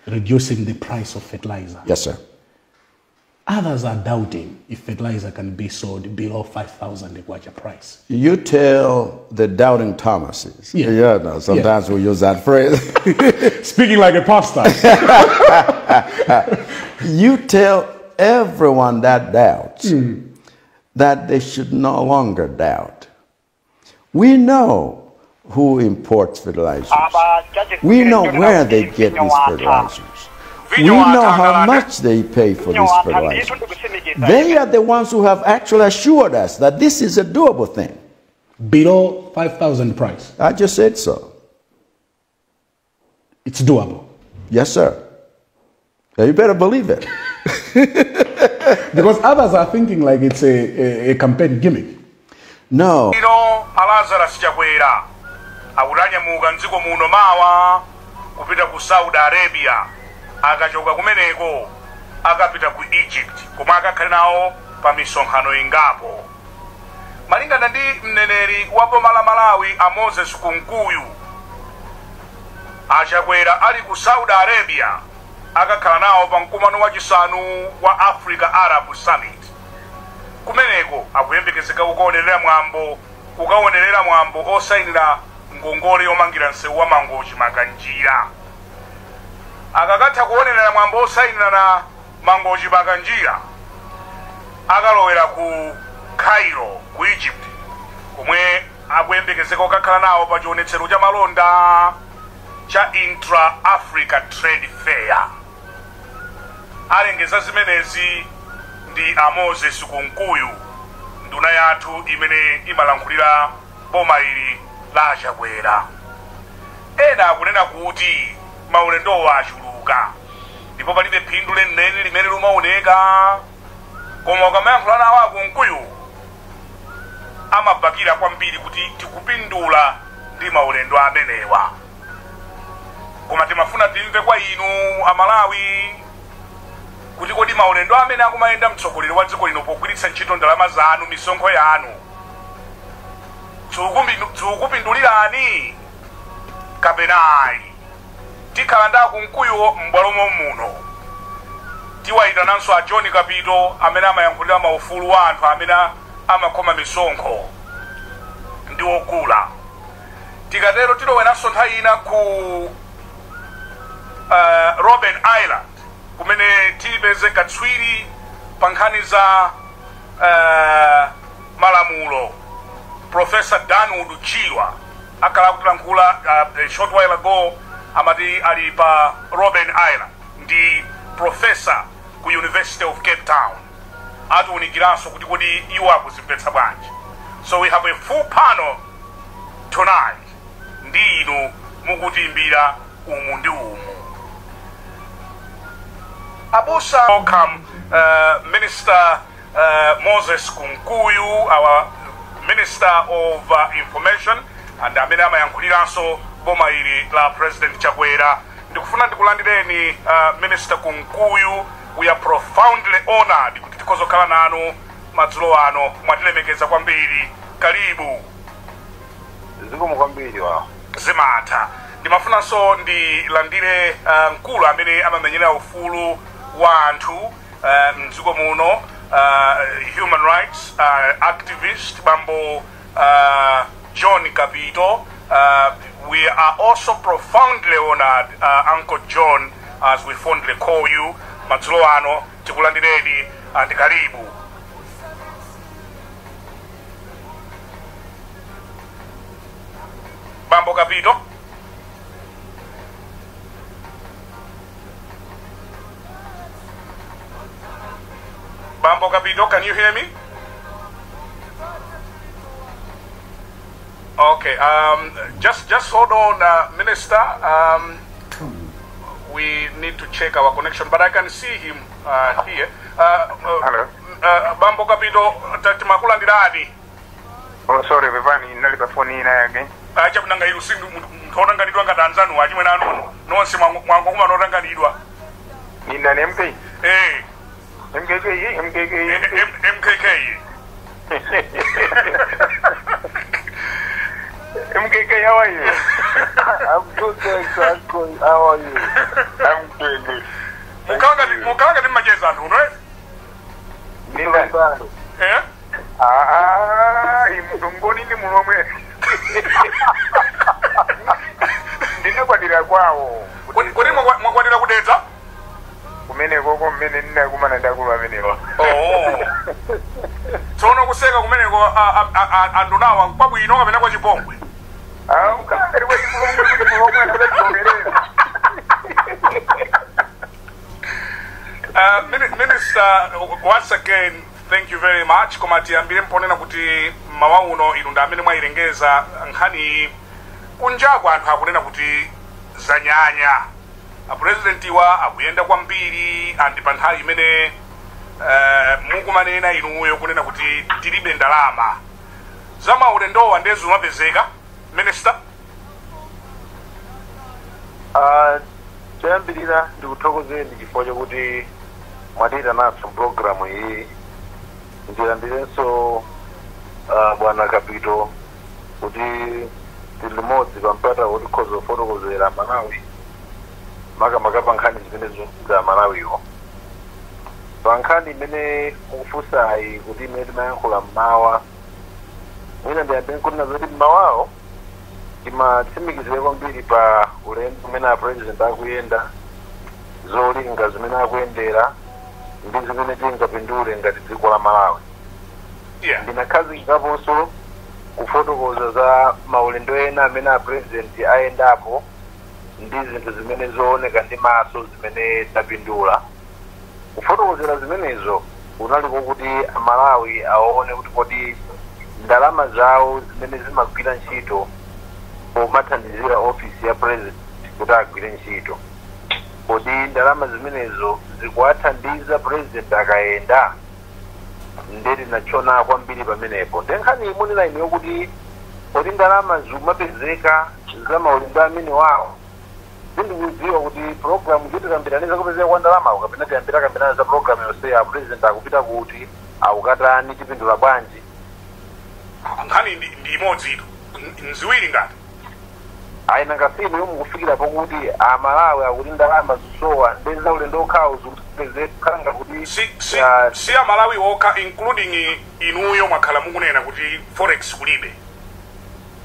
Reducing the price of fertilizer. Yes, sir. Others are doubting if fertilizer can be sold below 5,000 kwacha price. You tell the doubting Thomases. Yeah. No, sometimes we use that phrase. Speaking like a pastor. You tell everyone that doubts that they should no longer doubt. We know who imports fertilizers. We know where they get these fertilizers. We know how much they pay for these fertilizers. They are the ones who have actually assured us that this is a doable thing. Below 5,000 price. I just said so. It's doable. Yes, sir. You better believe it. Because others are thinking like it's a campaign gimmick. No. Chakwera akuranya muganziko muno mawa kupita ku Saudi Arabia akachoka kumeneko akapita ku Egypt koma akakhale nawo pa misonkhano ingapo malingana ndi mneneri wa boma la Malawi a Moses Kunkuyu Chakwera ali ku Saudi Arabia akakhala nawo pa mkumano wachisanu wa Africa Arab Summit kumeneko akuyembekezeka kukaonerera mwambo osayinira ngongole yomangira nsewu wa mangochi makanjira akakatha kuonerera mwambo osayinira na mangochi makanjira akalowera ku Cairo ku Egypt komwe akuyembekezeka kukakhala nawo pa chionetsero cha malonda cha Intra-Africa Trade Fair. Alengeza zimenezi ndi Moses Kunkuyu nduna yathu imene imalankhulira boma ili la Chakwera. Ena akunena kuti maulendo achuluka ndipo palibe phindu lenileni limene limaoneka koma ukamayankhula nawo a Kunkuyu amabakira kwambiri kuti tikupindula ndi maulendo amenewa. Koma timafuna timve kwa inu Amalawi kuti kodi maulendo amene akumayenda mtsogoleri wa dziko lino pogwiritsa ntchito ndalama zanu misonkho yanu tikupindulirani kapenayi. Tikhala ndi Kunkuyu m'bwalomo muno tiwayitananso a John Kapito amene amayankhulira maufulu wa anthu amene amakhoma misonkho ndi ogula. Tikatero tilowenanso nthawi ina ku Robben Island kumene tipeze katswiri pa nkhani za malamulo Professor Danwood Chilwa akhala kutilankhula a short while ago amati ali pa Robben Island ndi professor ku University of Cape Town atiwunikiranso kuti kodi iwo akuzimvetsa bwanji. So we have a full panel tonight ndi inu mukutimbira umu ndi umu. Abusa welcome Minister Moses Kunkuyu, our Minister of Information, and amene amayankhuliranso boma ili la President Chakwera. Ndikufuna ndikulandireni Minister Kunkuyu. We are profoundly honored kuti tikozokhala nanu madzulo ano mwatilemekeza kwambiri. Karibu. Zikomo kwambiri wa. Zimata. Ndimafunanso ndilandire mkulu amene amamenyera ufulu wa anthu mdziko muno, human rights activist Bambo John Kapito. We are also profoundly honored, Uncle John, as we fondly call you. Madzulo ano tikulandireni and karibu. Bambo Kapito. Bambo Kapito, can you hear me? Okay, just hold on, Minister. We need to check our connection, but I can see him here. Hello. Bambo Kapito, tatimakulandirani. Oh, sorry, Vivani, nalipa phone ina again. acha kunanga iru sindu mtoranganidwa ngati anzanu wachimwe nanu nonse mwango kuma noranganidwa Nina ni MK. MKK. MKK, how are you? I'm good, thanks. How are you? I'm doing good. Mukanga ni majeza Anthu, right? Nina. Imutungoni ni mulomwe. Ndine kwadira kwawo. Kodi mwakwadira kudeta? Kumene koko mmene nina kumana ndakulu amenewa. Tsono kuseka kumeneko andunawa kwabwino kapena kwa chipongwe. Ukakali kwa chipongwe kuti mulomwe akudachilomerera. Minister, once again, thank you very much. Komati ambire mponena kuti mawa uno ilunda amene mwayilengeza nkhani kunjako anthu akunena kuti zanyanya. President wa akuyenda kwambiri andi pa nthawi imene mukumanena inuyo kunena kuti tilibe ndalama. Zama ulendowa ndezo mapezeka, Minister? Chayambirira ndikuthokozeni chifukwa chokuti mwatita naso programu iyi. Ndilandirenso bwana Kapito kuti tili limodzi pampata kuti khoza kufotokozera Malawi makamaka pa nkhani zimene za Malawiwo. Pa nkhani imene mukufunsayi kuti imene timayankhula mmawa mwina ndiyambe nkunena zoti mmawawo timatsimikizire kwambiri pa ulendo umene a president akuyenda, zolinga zimene akuyendera ndi zimene tingapindule ngati dziko la Malawi. Ndinakhazikikaponso kufotokoza za maulendo ena amene a president ayendapo ndi zinthu zimene zooneka ndi maso zimene tapindula. Kufotokozera zimenezo unaliko kuti Malawi aone kuti kodi ndalama zawo zimene zimagwira ntchito pomathandizira ofisi ya president kuti agwire ntchito, kodi ndalama zimenezo zikuwathandiza president akayenda. Ndeti nachona kwambiri pamenepo ndenkhani imunena ine yokuti kodi ndalama zimapezeka za maulendo amene wawo. Ndikudziwa kuti programu yotikambiraniza kupezeka kwa ndalama kapena tiyambira za programu yonse ya president akupita kuti akukatani tipindula bwanji. Nkhani ndi imodzi ito nziwiri ngati aina ngasini yomu kufikira pokuti Malawi akuti ndalama zisowa ndi za ulendo okhawo zikupezeka kuti si Malawi okha including inuyo mwakhala mukunena kuti forex kulibe.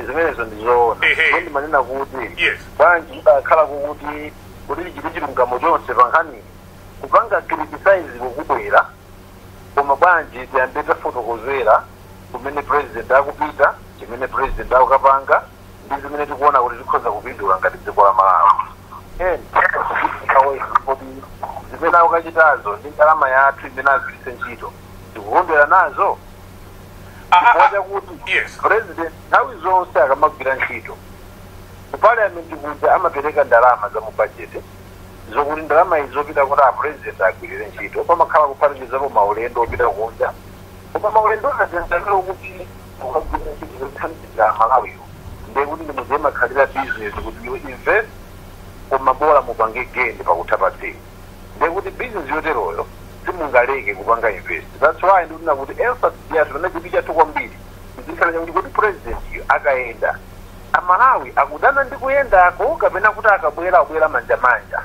Zimenezo ndizoona. Ndi manena kuti bwanji akhala kuti chiti chilungamo chonse pa nkhani kupanga criticize kukubwera koma bwanji tiyambe tafotokozera kumene president akupita, chimene president akupanga ndi zimene tikuona kuti tikhoza kupindula ngati dziko la Malawi. Zimene akukachitazo ndi ndalama yathu imene agwiritse ntchito tikukondwera nazo. Kupoja kuti president nthawi zonse akamagwira ntchito ku parliament kuja amapereka ndalama za mu budget zokuti ndalama izopita kuti a president agwirire ntchito pamakhala kuphatikizapo maulendo opita kunja koma maulendo azenzakalo kuti ukagwira ntchito zothandiza Malawiwo ndekuti ndimuziye makhalira business kuti you invest koma bora mupange gain pakutha pa dziko ndekuti business yoteroyo simungaleke kupanga invest. That's why ndikuona kuti emphasis yathu pamene chipita kwambiri ndikhala kuti president akayenda Malawi akudana ndi kuyendako kapena kuti akabwera manja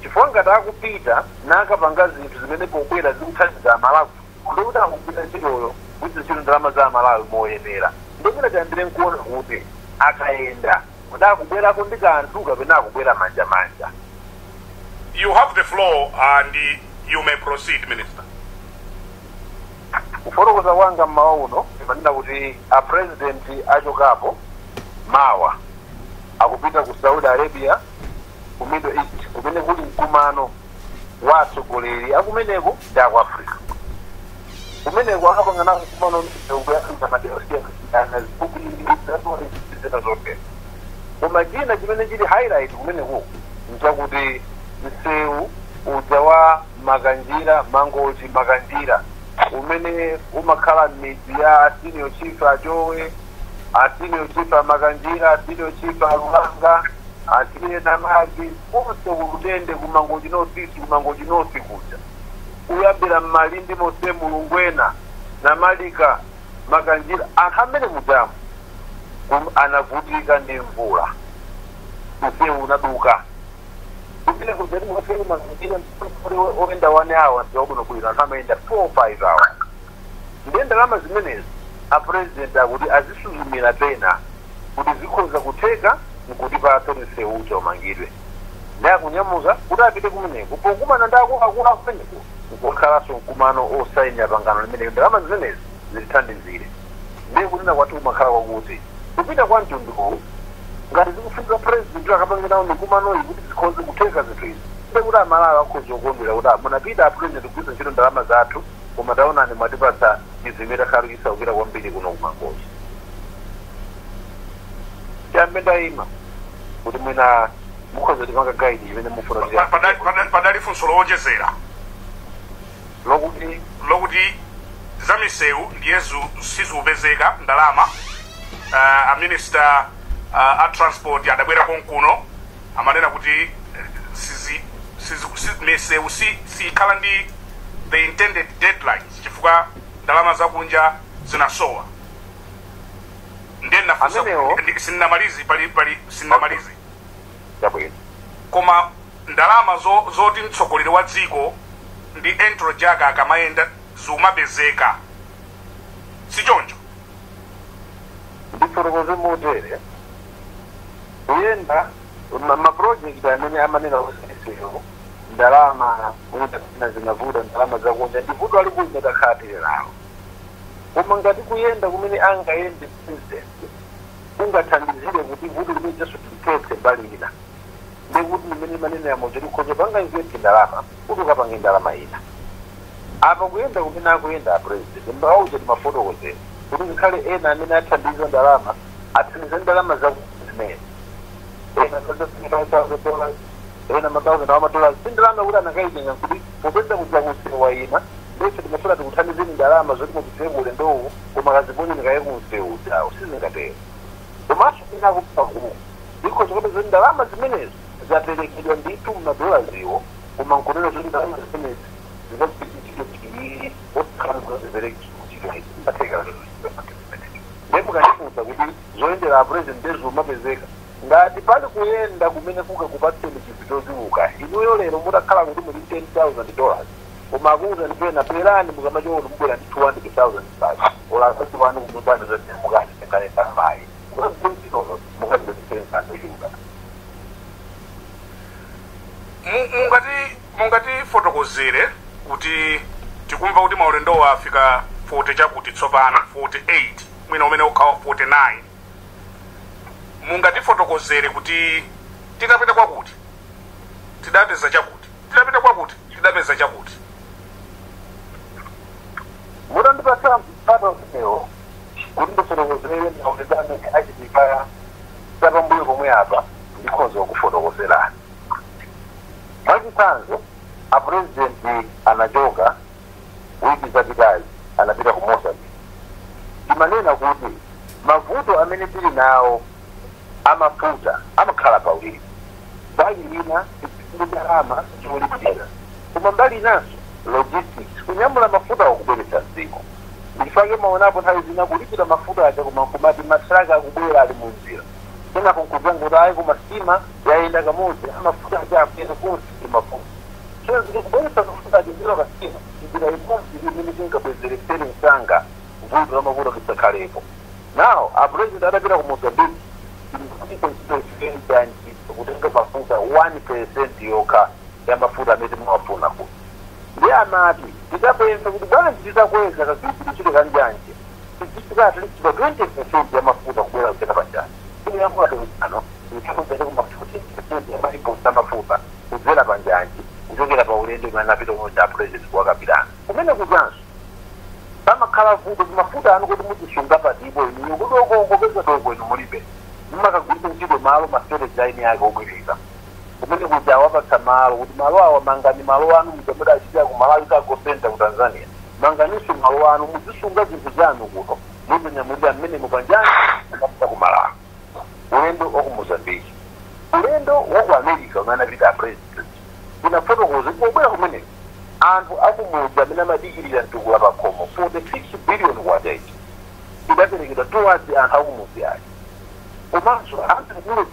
chifukwa ngati akupita nakapanga zinthu zimene pobwera zikuthandiza Malawi ndikuti akugwira ntchitoyo kuti ntchito ndalama za Malawi moyenera. Ndikuti tiyambire nkuona kuti akayenda kuti akubwerako ndi kanthu kapena akubwera manja. You have the floor and you may proceed, Minister. Kufotokoza wanga mmawa uno imanena kuti a president achokapo mawa akupita ku Saudi Arabia ku Middle East kumene kuli mkumano wa atsogoleri akumeneko ndi aku Africa. Kumeneko akapangana mkumano ndikuyankhula madera zikukuliza zote. Koma china chimene chili highlight kumeneko nchakuti msewu uja wa Makanjira Mangochi Makanjira umene umakhala m'midzi ya senior chief achowe atine chifa makanjira atine chifa lulanga atine namagi onse ulutende kumangoji nosisi kumangoji nosi kuja uyambira mmalindi mose mulungwena namalika makanjira akamene mudamu anavutika nemvula usiye unaduka ukile kujari mwafiri makanjira oenda 1 hour ndogono kuina kamaenda 4-5 hours ndenda lama zimenezi a president akuti azisuzumira pena kuti zikhoza kutheka nkuti patonese ucha umangidwe ndakunyamuza kuti apite kumeneko pokumana ndako akula kumeneko nkukhalaso mkumano osayina pangano limene ndalama zimenezi zilithandizire ndiye kunena kwati umakhala kwakuti kupita kwa mtunduko ngati zikufika president akapangira mkumano iyi kuti zikhoze kutheka zinthu izi ndiye kuti amalala akhoza kukombera kuti munapita a president kugwiritsa ntchito ndalama zathu koma taonani mwatipatsa izimira kharikisa ukira kwambiri kuno kumangoji chambe ndayima kuti mwina mukhoza tipanga guide imene mufuna padali funso lowonjezera lokuti zamisewu ndiyezu sizupezeka ndalama a minister a transport adabwera konkuno amanena kuti misewu sikhala ndi the intended deadlines chifukwa ndalama zakunja zinasowa ndiye nafusa sinamalizi sinamalizi koma ndalama zoti mtsogoleri wa dziko ndi entro jaka akamayenda zumapezeka sichoncho ndiforokoze motere kuyenda maprojekti amene amanena kuseseyo ndalama muda zinavuta ndalama zakunja ndivuto ali kuja takhatire nawo koma ngati kuyenda kumene angayende president ungathandizire kuti vuto limene jaso tulipetse mbali ina ndikuti limene manene ya moja likhoza panga investi ndalama kuti ukapange ndalama ina apa kuyenda kumene akuyenda a president mbawuja timafotokozera kuti ngikhale ena amene athandiza ndalama athandize ndalama zimene ena $1,000 ena $1,000 sindalama kuti anakaitenga kuti popeza kuja kusewa ina ndese timafuna tikuthandizeni ndalama zoti mukutenge ulendowu koma kazibonye kaye kunsewu chawo sizingatero komanso inakupagumu ndikho zokupeza ndalama zimenezo zaperekedwa ndithu mmadolariwo koma nkunena zoti ndalama zimenezi zinazipitikii ndemukanifunsa kuti zoyendera apresident ndezumapezeka ngati pali kuyenda kumene kukakupatseni chizitoziuka inuyo lero mutakhala kuti muli $10,000 koma akuuza ndipena perani mukamachoona mubwera ndi $200,000 olazati wanu kumubani zoti mukati tenganesa mayi mungati fotokozere kuti tikumva kuti maulendo afika 40 chakuti tsopano 48 mwina umene ukhawa 49 mungati fotokozere kuti tidapita kwakuti tidapeza chakuti tidapita kwakuti tidapeza chakuti mutandipasa mpata usewo kuti ndifotokozere maulendano achitikaya sapambuyo pomwe apa ndikhoza kufotokozerani mwachitsanzo a president anachoka wiki zapitazi anapita ku Mozambique timanena kuti mavuto amene tili nawo amafuta amakhala pawiri mbali ina ndalama zolipira koma mbali inanso logistics kunyamula mafuta akubweretsa dziko ndifake maonapo nthawi zina kulipira mafuta aja koma kumati matraka akubwera ali munzira tena kunkuzanga kuti ayi koma sitima yayenda kamodzi amafuta aja apena konse mafuta so zikubweretsa mafuta ajindira kasima njira imodzi imene tingabwezeresere msanga vuto la mavuto lisakhalepo now a president adapita ku Mozambique kutenga mafuta 1% yokha ya mafuta amene mwafuna kuti ndiye anati tikapensa kuti bwanji titakweza kagwiritiro kanjanje tichita at least 20% ya mafuta kubwera kuchena panjani ine yankhula ano ndikakuzere ku mafuta 20% ya maliposta mafuta kudzera panjanje kuchokera pa ulendo imene anapita kumodzi a president wakapitana kumene kujanso pamakhala vuto mafuta anu kuti muzisunga patipo inu kuti okongopeza doko inu mulibe mumakagwiritsa ntchito malo mastorage line yake obwereka kumene kuti awapatsa malo kuti malo awa mangani malo anu mujamuda achitira ku Malawi Cargo Center ku Tanzania manganiso malo anu muzisunga zinthu zanu kuno muzinyamulira mmene mupanjani Ulendo oku Mozambique. Ulendo oku America umana vita president. Ina protocols kubwera kumene. Anthu akumuja mina madigiri antukula pakomo 46 billion watete. Idaperekedwa towards anthu akumuzi ake. Komanso anthu kulo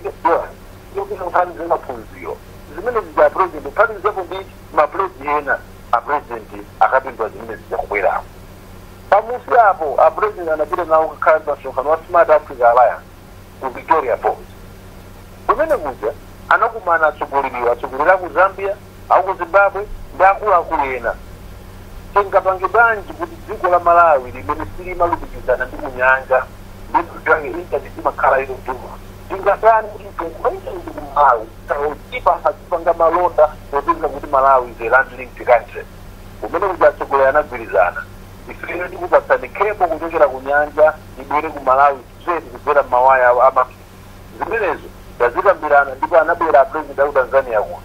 yokina nkhani zemaphunziro. Zimene zija president uphatikizapo ndi mapresi ena apresident akapindwa zimene zijakubwerapo. Pamusi apo apresident anapita nawo kukhala msonkhano wa Smart Africa Alliance ku Victoria Falls. Kumene kuja anakumana atsogolera ku Zambia au ku Zimbabwe ndi akuluakulu ena. Tingapange bwanji kuti dziko la Malawi limene silimalumikizana ndi kunyanja ndi kutange intaneti makhala ilo duma. Tingatani kuti kumaita ndi Malawi taotipa hasipanga malonda kutinga kuti Malawi is a land-linked country. Kumene kuja atsogolera anagwirizana. Ifirino ndi kupasani kepo kuchokera kunyanja ibwere ku Malawi straight kubwera mawaya ama zimenezo zazikambirana ndipo anabwera president wa Tanzania ku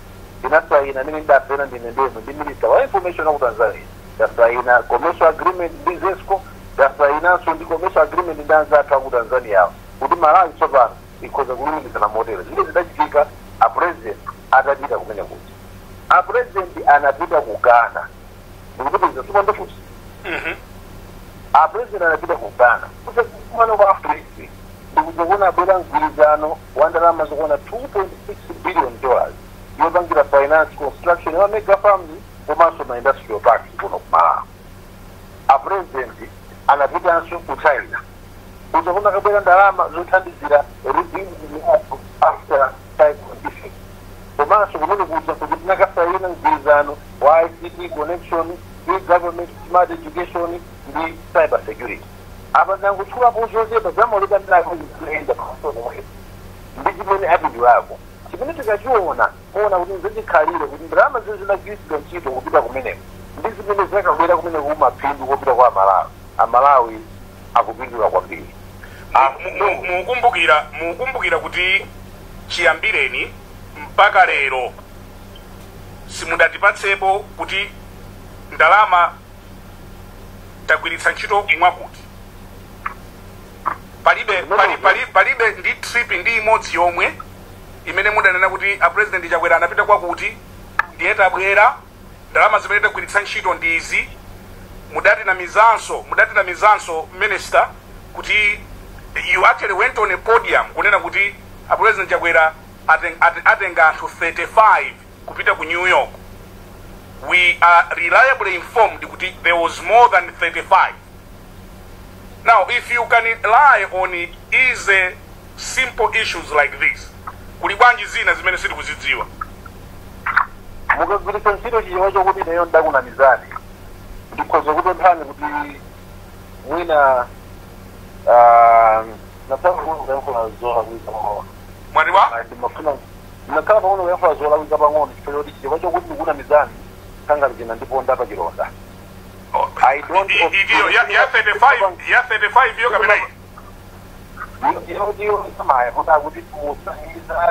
inasaina nini ndapena ndinendemo ndi minister wa information wa Tanzania ndasaina commercial agreement ndi ZESCO ndasaina so ndi commercial agreement ndanza ku Tanzania kuti Malawi tsopano ikoza kulumikizana modelo zile zidachitika a president atapita kumene kuti a president anapita ku Ghana ndikuti zisoma ndofuti a president anapita ku Ghana kuti kumano kwa Africa ndikuona bwera mgwirizano wa ndalama zokwana $2.6 billion yopangira finance construction ya mega farms komanso ma industrial parks kuno kumala. A president anapitanso ku China kuzoona kabwera ndalama zothandizira rebuilding after type condition komanso kumene kuja kuti tinakasaina mgwirizano wa ICT connection, government smart education ndi cyber security. Apa nanguchula kuzozepa zamoleka ndako kuenda pasomo ndi chimene apindulako chimene tikachiona kuti nzechikhalire kuti ndalama zinagwiritsidwa ntchito kupita kumeneko ndi zimene zakabwera kumene kumaphindu kopita kwa Malawi akupindula kwambiri. mukumbukira kuti chiyambireni mpaka lero simudatipatsepo kuti ndalama tagwiritsa ntchito mwakuti. Palibe ndi trip ndi imodzi yomwe imene mudanena kuti a president Chakwera anapita kwakuti ndiye tabwera ndalama zimene tagwiritsa ntchito ndi izi. Mudati na mizanso minister kuti you actually went on a podium kunena kuti a president Chakwera atenga anthu 35 kupita ku New York. We are reliably informed kuti there was more than 35. Now, if you can rely on easy, simple issues like this, kulibwanji zina zimene sili kuzidziwa. Mukagwiritsa ntchito chiyewa chokuti nayo ndakuna mizani ndikhoza kutonthani kuti mwina nataka kuyankhula zola kuika pang'ono. Mwaniwa? Nakhala pang'ono kuyankhula zola kuika pang'ono chifukwa choti chiyewa chokuti ndikuna mizani kanga china ndipo ndapa chilonda. I don't ya 35 yo kabisa.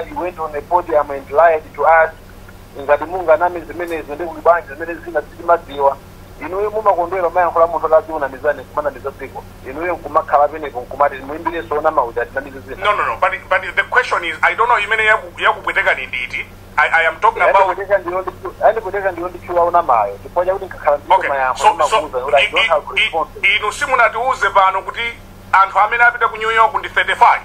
You went on a podium and lied to us. Ingati munga nami zimene zinde kulibanja zimene zina timadziwa. Inuyo mumakondwera mayankhula munthu akaziona mizani kumana ndizadziko. Inuyo kumakhala pene kumati muimbire sona mauda tinamizizina. No. But the question is, I don't know imene yakupweteka ni nditi. I am talking about. Inu simunatiuze pano kuti anthu amene apita ku New York ndi 35.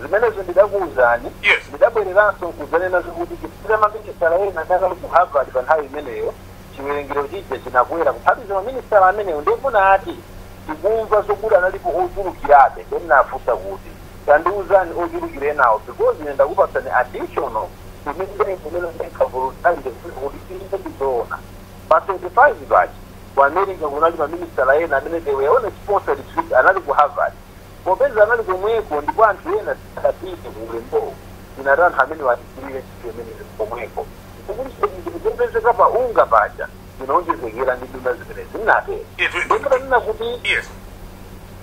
Zimenezo ndidakuuzani. Yes. Ndidabwereranso nkuzanena zokuti chifukwa maminisitala ena ndakali ku Harvard pa nthawi imeneyo chiwerengero chija chinakwera kuphatiza maminisitala ameneyo ndifuna ati tikumva zokuti analipo ochulukirabe ndinafunsa kuti tandiuzani ochulukira enawo because ine ndakupasani additional but 25 bachi ku America kunali maminisitala ena amene they were on a sponsored trip anali ku Harvard popeza anali komweko ndipo anthu ena adapite ku Ulendo inatanthu amene watisirire chimene komweko kupezeka pa unga paja zinaonjezekera ndi nduna zimene zinatero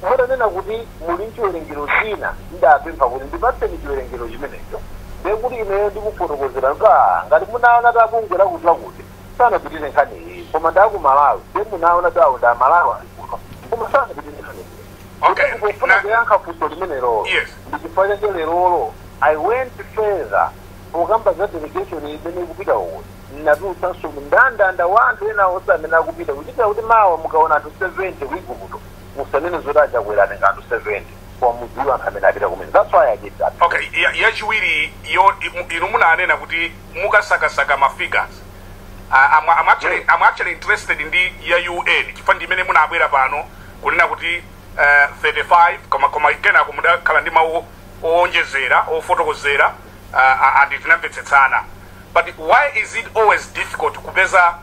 mutanena kuti muli nchiwerengero china ndapempha kuti ndipatseni chiwerengero chimenecho ndekuti ineyo ndikufotokozera ngati munaona takungera kutwa kuti sanapitire nkhani iyi koma ndaku Malawi munaona tawo nda Malawi koma sanapitire nkhani iyi Okay. Yes. I went further. Ogamba za delegation ibene kupita uko. Nadusa ndanda wantu ena osamena kupita. Kuchita kuti mawa mukaona atu 70 wigubuto. Musamene zodaja kwera ngatu 70. Kwa muziwa amene apita kumene. That's why I did that. Okay, yachiwiri inu munanena kuti mukasaka ma figures. I'm actually interested in the UN. Chifukwa ndimene munabwera pano kunena kuti 35 koma ikena kumuda kala ndi mawu onjezera ofotokozera andinamvetsetsana. But why is it always difficult kupeza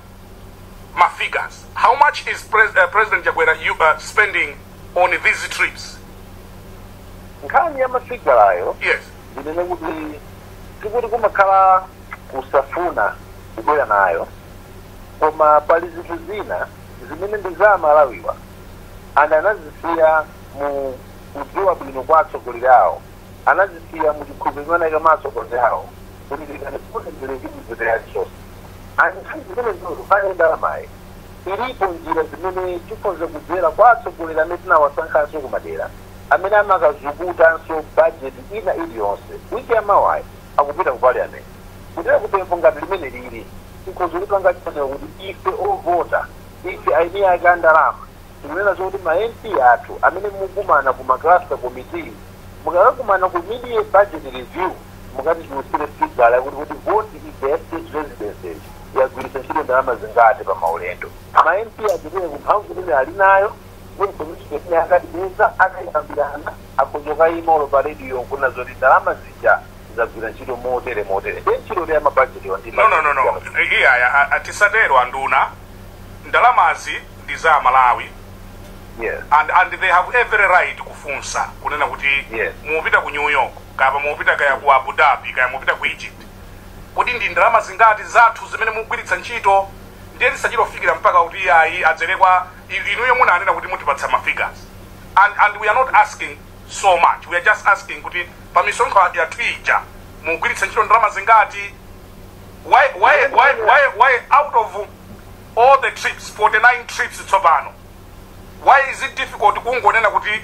ma figures? How much is President Chakwera spending on these trips? Nkhani ya mafigure ayo. Yes. Ndinene kuti kumakhala kusafuna kubwera nayo. Koma pali zinthu zina zimene ndizamalawiwa anazisiya mu kudziwa bwino kwa atsogoleri awo, anazisiya mu chikhulupiriro naika maatsogoleri awo kuti ndikanazipoterekiizoteyaso anthu zimene zinozofaenda amayi ilipo njira zimene tikonze kudzera kwa atsogoleri amene tinawasankhanso kumadera amene amakazukutanso bajeti ina iliyonse wiki yamawayi akupita ku parliament kutera kupempho ngati limene lili tikozulipanga chifaniwa kuti ife ovota ife aini ake andalama tikunena zokuti ma MP athu amene mukumana ku macluster committee mukakakumana ku media budget review mukati chiusire figure kuti vote is the state residences yagwiritsa ntchito ndalama zingati pa maulendo ma MP achitire kumphamvu imene ali nayo kuti committee akadibeza akayambirana akonzoka imolo pa radio kuna zoti ndalama zija zagwira ntchito motere ntchito ya mabudget yo no iya atisatero anduna ndalamazi ndi za Malawi. Yes. And they have every right kufunsa kunena kuti mupita ku New York kapa mupita kaya ku Abu Dhabi kaya mupita ku Egypt kuti ndi ndalama zingati zathu zimene mugwiritsa ntchito ndiye tisachilofikira mpaka kuti ayi adzerekwa inuyo munanena kuti mutipatsa ma figures and we are not asking so much, we are just asking kuti pa misonkho ya twija mugwiritsa ntchito ndalama zingati. Why out of all the trips 49 trips tsopano why is it difficult kungonena kuti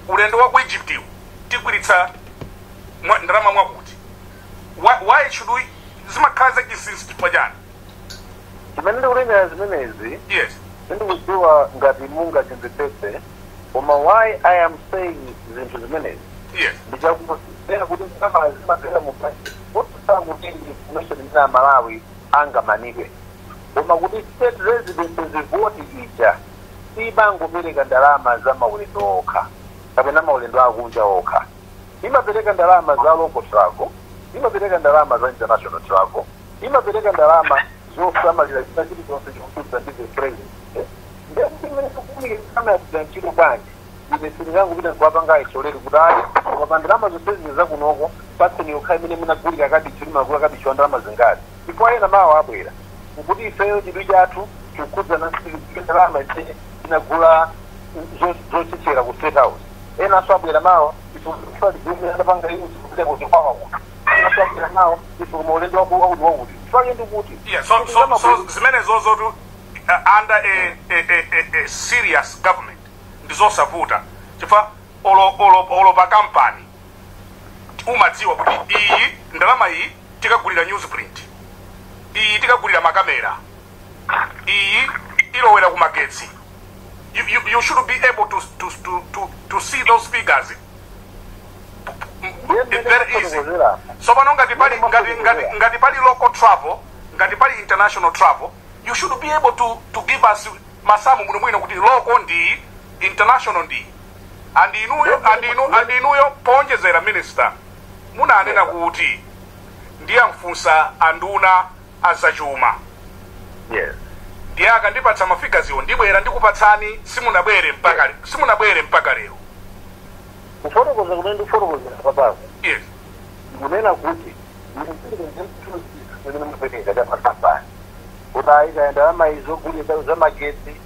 ulendo wa ku Egypt tigwiritsa ndalama mwakuti? Why should we zimakhaza chisinsi chipajani chimene ndikulenga zimenezi? Yes. Ndikudziwa ngati munga chimvetsetse koma why I am saying zinthu zimenezi? Yes. Ndichakuona kuti ndalama zimapita mu budget kuti information ina Malawi angamanidwe koma kuti state residences vote ija sibangopereka ndalama za maulendo okha kapena maulendo akunja okha, imapereka ndalama za local travel, imapereka ndalama za international travel, imapereka ndalama zosamalira chitachiti chonse chikufuza ndi the president. Ndiye imene kukumira kama ya ntchito bwanji ine silingangu kupita kuwapanga isolere kuti ali koma ndalama zonsezi zakunoko patseni yokha imene munagulika kadi chilimagula kadi chiwa ndalama zingati ndipo ayena mawa abwera kuti ifeyo chidwi chathu chikukhudza na ndalama imene inagula zochichera ku State House ena so abwera mawa ifo digumira ndapanga ino kuti kuti kwawa ena abwera mawa ifo maulendo wakuti twagenda kuti so zimene zozotu under a serious government ndizosavuta chifukwa olo pa company umadziwa kuti iyi ndalama iyi tikagulira newsprint, iyi tikagulira makamera, iyi ilowera ku magetsi. You should be able to see those figures. It's very easy. So ngati pali local travel, ngati pali international travel, you should be able to give us masamu muno kuti local ndi international ndi and inuyo ponjezera minister munanena kuti ndiye mfunsa anduna azachuma. Yes. Ndiye akandipatsa mafikaziwo ndibwera ndikupatsani simunabwere mpaka lero. Kufotokoza kumene kufotokoza papa. Yes. Kunena kuti kuti ndalama izogulira za magetsi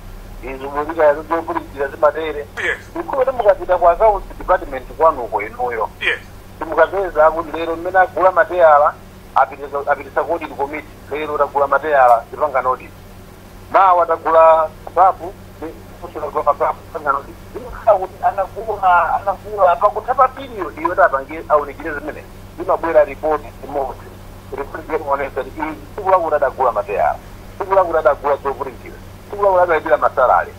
izobulika zogulira zimatere. Yes. Ukuti mukapita ku account department kwanuko inuyo. Yes. Mukapeza kuti lero mmene agula mateyala apitisa kodi committee lero tagula mateyala zipanga noti mawa tagula sapu anakula pakutapa period yotapange aonekire zimene imabwera ripoti imodzi ripoti yekuonesa kuti tsiku langu adagula mateyala, tsiku langu adagula zovutikira, tsiku langu adayipira masalale.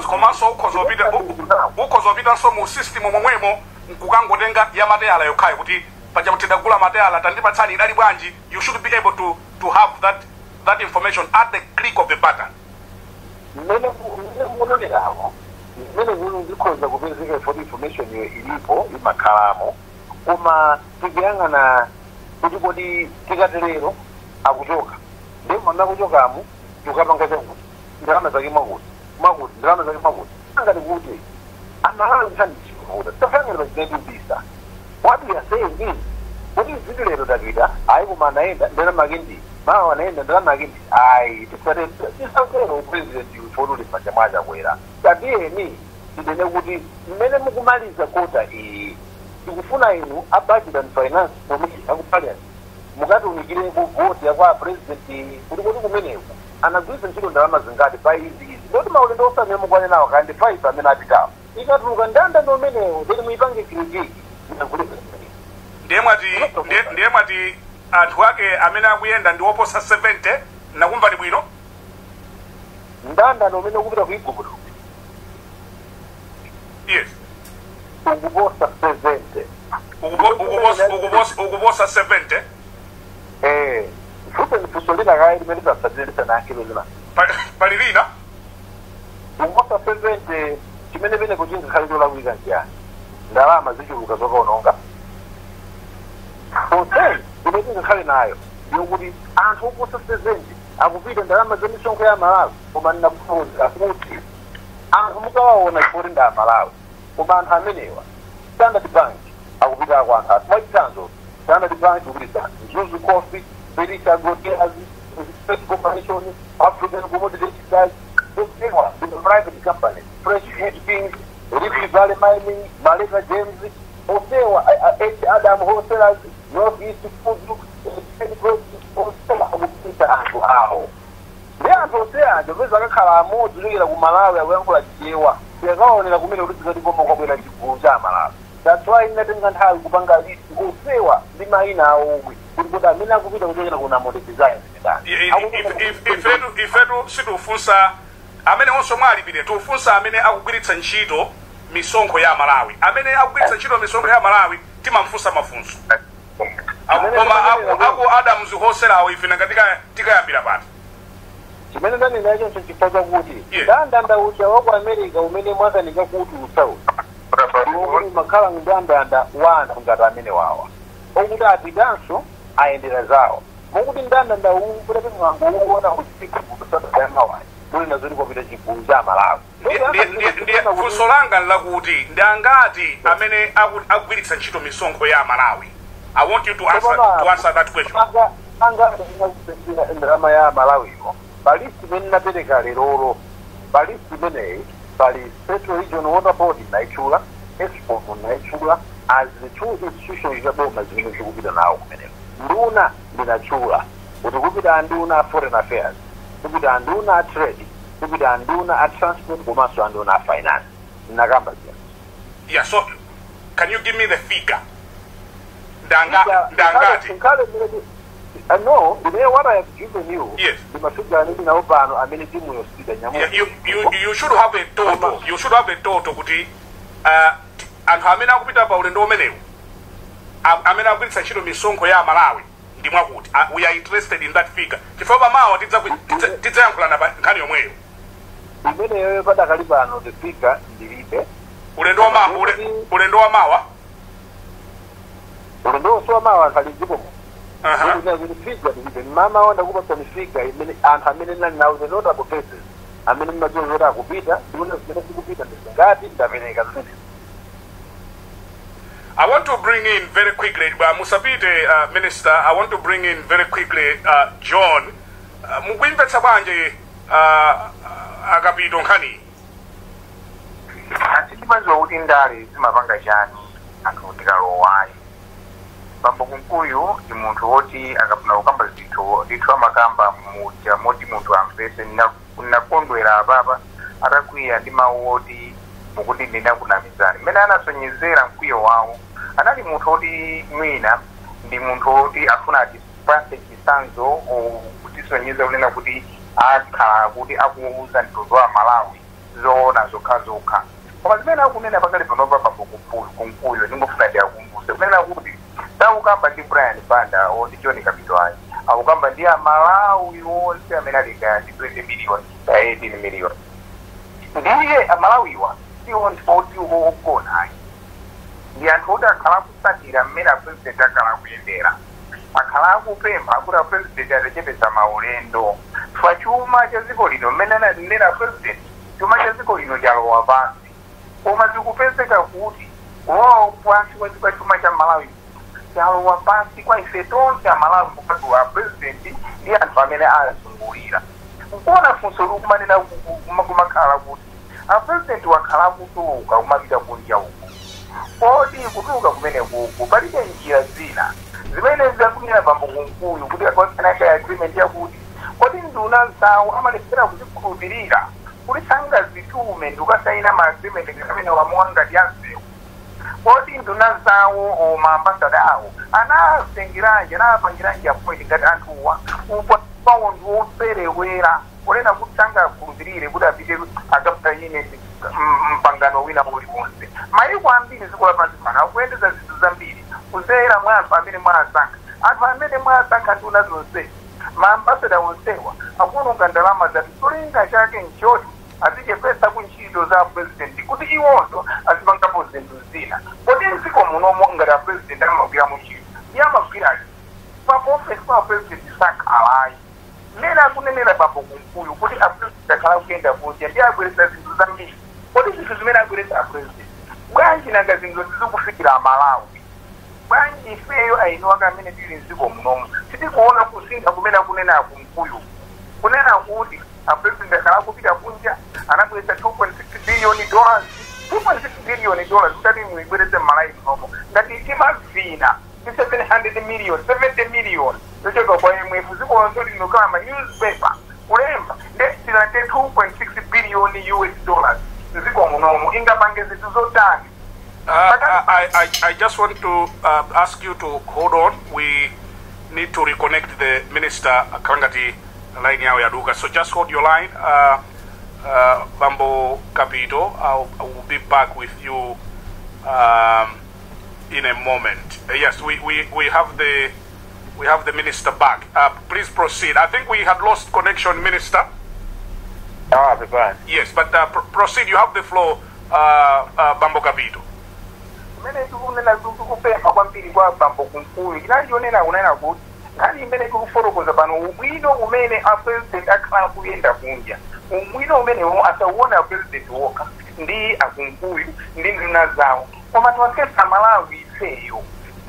komanso ukhozopita mu system momwemo nkukangotenga ya mateyala yokhayo kuti paja mtidagula mateyala tandipatsani idali bwanji. You should be able to have that information at the click of the button. Mmene muonerawo mmene zikhoza kupezeka for information ilipo imakhalamo koma tikuyang'ana kuti kodi tikaterero akuchoka ndipo mwana kuchokamu tikapanga chakuti ndalama zake mwakuti ndalama zake mwakuti angati kuti amalawi sandichivuta tafangire pachitendubisa. What we are saying is kuti zitilero tapita ayi koma anaenda ndalama yake ndi mawa anaenda ndalama yake ndi ayi tisakero president uchonuli panja mwa Chakwera tatiyeni tidene kuti mmene mukumaliza kota iyi tikufuna inu a budget and finance committee akupalira mukati unikireko voti yakwa president kuti kumeneku anagwiritsa ntchito ndalama zingati pa izi ndoti maulendo osamene mukwane nawo kandi 5 amene apitawo ikatuluka ndanda nomenewo ndeti muyipange kirejeki ndiye mwati anthu ake amene akuyenda ndi oposa 70 nakumva ni bwino ndanda nomene kupita ku Igupto. Yes. Ukuposa 70. Ukuposa 70. Futhi nifusolina kayi limene tasathelisa nakilo lima. Palilina. Ukuposa 70 chimene bene kujinga khalilo la kuika njani. Ndalama zichuluka zokaononga. Hotel imene khali nayo yokuti anthu oposa 70 akupita ndalama zemisonkho ya Malawi koma ndinakufunza kuti anthu mukawaona chifukwa nda Malawi koma anthu amenewa Standard Bank akupita kwa anthu mwachitsanzo Standard Bank kulisa Zuzu Coffee, British Agroteas, State Corporation, African Commodity Exchange, the private company, Fresh Hedging, Rift Valley Mining, Malika James, Osewa, Adam Wholesalers, North East Food, anthu awo ndi anthu osewa ndopeza kakhala amodzi lukira ku Malawi akuyankhula chichewa tikaonera kumene kuti tikatikomo kwabwera chigulu cha Malawi. That's why inatenga nthawi kupanga list osewa ndi mayina awo omwe kuti kuti amene akupita kuchokera kuna model design ifetu situfunsa amene onso mwalipire tufunsa amene akugwiritsa ntchito misonkho ya Malawi. Amene akugwiritsa ntchito misonkho ya Malawi timamfunsa mafunso. Koma aku Adams wholesale ife nakatika tikayambira pati chimene ndani nacho chipoza kuti ndanda ucha wako America umene mwakanika kuti usauti kuti makhala ndanda wanthu ngati amene wawa okuti apitanso ayendera zawo mokuti ndanda ukutati mwangoona kuchipika kusata ya mawayi kuli nazo likopita chigulu cha Malawi. Ndiye funso langa lakuti ndangati amene akugwiritsa ntchito misonkho ya Malawi. I want you to answer that question. Ndalama ya Malawi balisi mene napereka lero balisi mene bali Central Region Water Board naitchula Export naitchula as the two institutions zaboma zimene zikupita nawo kumeneko. Nduna ndinatchula kuti kupita nduna foreign affairs, kupita nduna trade, kupita nduna transport komanso nduna finance nakamba zia. Yeah, so can you give me the figure? Dangati. No, what I have given you. Yes. You should have a total. You should have a total. Kuti and amene akupita pa ulendo umenewu. Amene akupita ntchito misonkho ya Malawi. Ndimwa kuti we are interested in that figure. Chifukwa mawa tidzayankhula na nkhani yomweyo. Imene yoyo padakali pano the figure ndilibe. Ulendo wa mawa. Ulendo wa mawa kalizipo. Mama wanda kupa some figure imene anthu amene nali nawo the notable cases amene mmazoera kupita ndikuona zimene zikupita ndingati ndapereka zimene. I want to bring in very quickly, Musapite, Minister, I want to bring in very quickly John. Mugwimvetsa bwanje akapito nkhani. Atichimanzo kuti ndali zimapanga chani akaoneka lowayi. Bambo kunkuyu ndi munthu woti akafuna kukamba zinthu amakamba muja moti munthu amvese nakondwera ababa atakwiya ndi mawodi mukuti ndina kunamizani mmene anasonyezera mkwiyo wawo anali munthu oti mwina ndi munthu oti afuna atipase chisanzo kutisonyeza kunena kuti akhala kuti akuuza mtundu wa Malawi zoona zokha koma zimene akunena pakali panopa kumkuyo ndingofuna ndi akumbuse kunena kuti saukamba ndi Brian Banda ndi John Kapitwani akukamba ndi Amalawi onse amene alinga ndi 20 million 18 million ndiye Amalawiwa siwo oti ukona ndi anthu oti akhala kusatira mmene president akhala kuyendera akhala akupempha kuti president atachepetsa maulendo fa chuma cha dziko lino mmene ananena president chuma cha dziko lino chalowa pansi koma zikupezeka kuti pansi kwa chuma cha Malawi chalowa pansi kwa ife tonse Amalawi kupatu wa president ndi anthu amene azungulira ukuona funso likumanena kumakhala kuti president wakhala kutuluka kumapita kunja uku kodi kutuluka kumene kuku palibe njira zina zimene zakumira pambo kumkuyu kuti akonsanaka agreement yakuti kodi nduna zawo amalekera kuzikhulupirira kuti sanga zitume ndikasayina ma agreement kamene wamuwanga lyansewo kodi nduna zawo maambasada awo anasengiranje anapangiranje appoint ngati anthuwa upawo ndiwoperewera kulena kuti sangakhulupirire kuti apite akapita yine mpangano wina uliwonse mayiko ambiri zikola pansi pano akuyendeza zinthu zambiri kuzera mwa anthu amene mwasankha anthu amene mwasankha nduna zonse maambasada onsewa akuononga ndalama zati cholinga chake nchoti azichepesa kuntchito za president kuti iwonso azipangapo zinthu zina kodi mdziko munomo ngati a president amagwira muntchito iye amagwirayo papo ofesi pa president sakhalayi mmene akunenera papo kumkuyu kuti a president akhala kuyenda kunja ndi agwiritsa zinthu zambiri kodi zinthu zimene agwiritsa a president bwanji nanga zinthu zizikufikira Amalawi bwanji ifeyo ainiwaka amene tili mdziko munomo sitikuona kusintha kumene akunena kumkuyu kunena kuti a president akhala kupita kunja anabweretsa $2.6 billion $2.6 billion kuti muibweretse Malawi munomo ngati timavina ndi 700 million 70 million yochoka kwa IMF zikonso linokhala ma newspaper kulemba ndesitilante $2.6 billion ziko munomo ingapange zinthu zotani. I just want to ask you to hold on. We need to reconnect the minister Kangati line yao ya duka. So just hold your line. Bambo Capito, I will be back with you in a moment. Yes, we have the minister back. Please proceed. I think we had lost connection, Minister. Yes, but proceed. You have the floor, Bambo Capito. Mene tukunena tukupemba kwambiri kwa bambo kumkuyu kinalionena kunena kuti kali imene tikuforokoza pano ubwino umene a president akhala kuyenda kunja ubwino umene asauona president woka ndi akumkuyu ndi nduna zawo koma tiwasesa Malawi ifeyo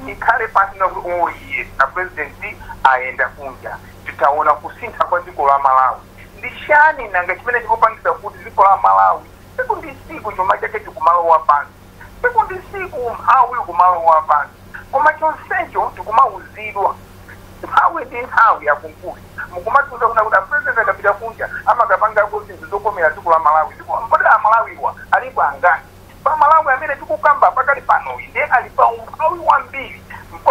ikhale pasi nakuti oyiye a president ayenda kunja titaona kusintha kwa dziko la Malawi ndi shani nanga chimene chikupangisa kuti dziko la Malawi siku ndi siku chuma chake chikumalowa pansi siku ndi siku mphawi kumalowa pansi koma chonsecho tikumauzidwa mphawi ndi nthawi yakumkuyu mukumatuza kuna kuti a president akapita kunja amakapangako zinthu zokomera dziko la Malawi kodi a Malawiwa alipo angani pa Malawi amene tikukamba pakali pano ndiye ali pa umphawi wambiri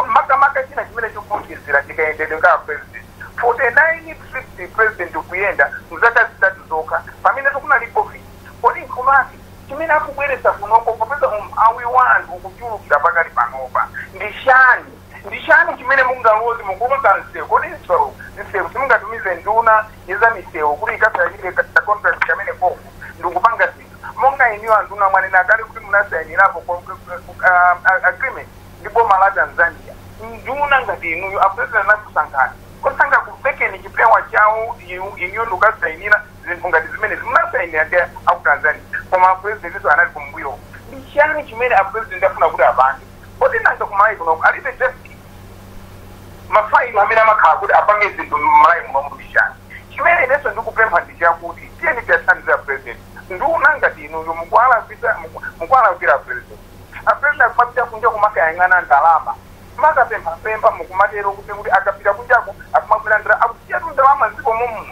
makamaka china chimene chikuonjezera chikayendedwe nga president 49 50 president kuyenda mzaka zitatu zokha pamene tikunalipo viti kodi nkhumati chimene akubweretsa kunoko popeza umphawi wanthu ukuchulukira pakali panopa ndi shani chimene mungalozi mukukonza msewu kodi msewu simungatumize nduna iza misewu kuti ikasayire ka contract kamene koko ndikupanga zinthu monga iniwo anduna mwanena akali kuti munasayinirapo agreement ndi boma la Tanzania nduna ngati inuyo a president anakusankhani kosanga kuvekeni chipewa chawo iniyo ndikasayinira zinthu ngati zimene zimunasayinira ndi aku Tanzania koma president so anali kumbuyo ndi chani chimene a president afuna kuti apange kodi nanga kumalawi kuno alibe justice mafailo amene amakhala kuti apange zinthu mmalawi munomu ndi chani chimene inenso ndikupempha ndi chakuti tiyeni tiyathandiza president nduna ngati inuyo mukwalakwira president a president akumapita kunja kumakayang'ana ndalama makapempha mukumatero kuti akapita kunjako akumabwera ndalama akutiyatu ndalama ziko mumu